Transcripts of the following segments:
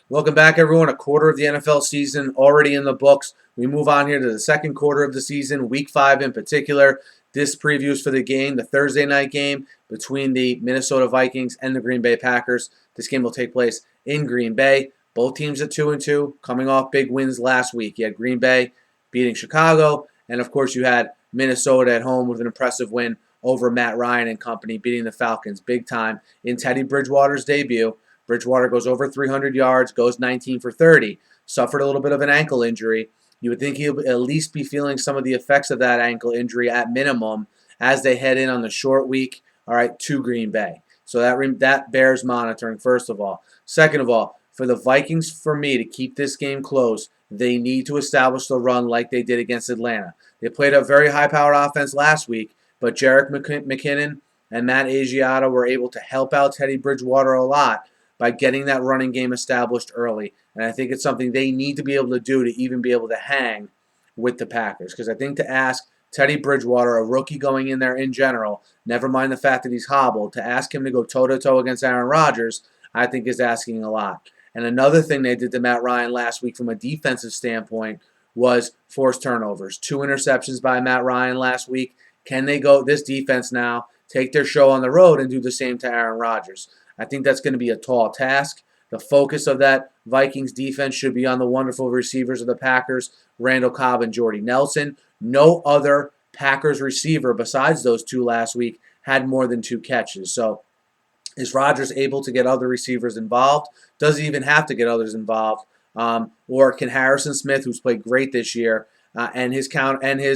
Welcome back, everyone. A quarter of the NFL season already in the books. We move on here to the second quarter of the season, week 5 in particular. This previews for the game, the Thursday night game between the Minnesota Vikings and the Green Bay Packers. This game will take place in Green Bay. Both teams at 2-2, coming off big wins last week. You had Green Bay beating Chicago, and of course you had Minnesota at home with an impressive win over Matt Ryan and company, beating the Falcons big time in Teddy Bridgewater's debut. Bridgewater goes over 300 yards, goes 19 for 30, suffered a little bit of an ankle injury. You would think he'll at least be feeling some of the effects of that ankle injury at minimum as they head in on the short week, all right, to Green Bay. So that bears monitoring, first of all. Second of all, for the Vikings, for me, to keep this game close, they need to establish the run like they did against Atlanta. They played a very high-powered offense last week, but Jerick McKinnon and Matt Asiata were able to help out Teddy Bridgewater a lot by getting that running game established early. And I think it's something they need to be able to do to even be able to hang with the Packers. Because I think to ask Teddy Bridgewater, a rookie going in there in general, never mind the fact that he's hobbled, to ask him to go toe-to-toe against Aaron Rodgers, I think is asking a lot. And another thing they did to Matt Ryan last week from a defensive standpoint was force turnovers. 2 interceptions by Matt Ryan last week. Can they go, this defense now, take their show on the road and do the same to Aaron Rodgers? I think that's going to be a tall task. The focus of that Vikings defense should be on the wonderful receivers of the Packers, Randall Cobb and Jordy Nelson. No other Packers receiver besides those two last week had more than 2 catches. So is Rodgers able to get other receivers involved? Does he even have to get others involved? Or can Harrison Smith, who's played great this year, and his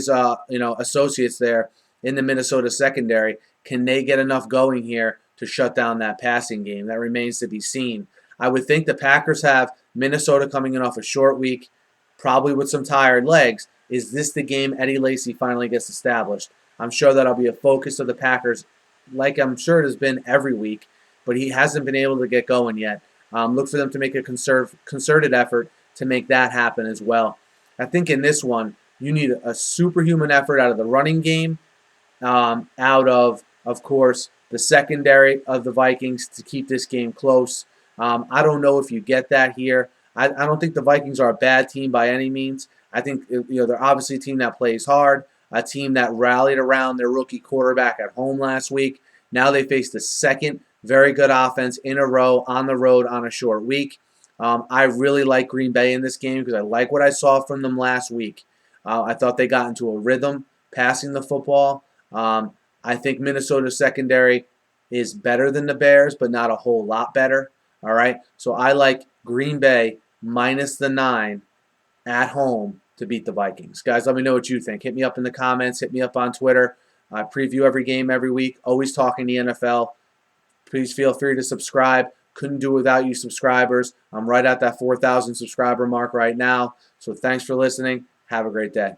associates there in the Minnesota secondary, can they get enough going here to shut down that passing game? That remains to be seen. I would think the Packers have Minnesota coming in off a short week, probably with some tired legs. Is this the game Eddie Lacy finally gets established? I'm sure that'll be a focus of the Packers, like I'm sure it has been every week, but he hasn't been able to get going yet. Look for them to make a concerted effort to make that happen as well. I think in this one, you need a superhuman effort out of the running game, out of course, the secondary of the Vikings to keep this game close. I don't know if you get that here. I don't think the Vikings are a bad team by any means. I think they're obviously a team that plays hard, a team that rallied around their rookie quarterback at home last week. Now they face the second very good offense in a row on the road on a short week. I really like Green Bay in this game because I like what I saw from them last week. I thought they got into a rhythm passing the football. I think Minnesota's secondary is better than the Bears, but not a whole lot better. All right, so I like Green Bay minus the 9 at home to beat the Vikings. Guys, let me know what you think. Hit me up in the comments. Hit me up on Twitter. I preview every game every week. Always talking the NFL. Please feel free to subscribe. Couldn't do without you subscribers. I'm right at that 4,000 subscriber mark right now. So thanks for listening. Have a great day.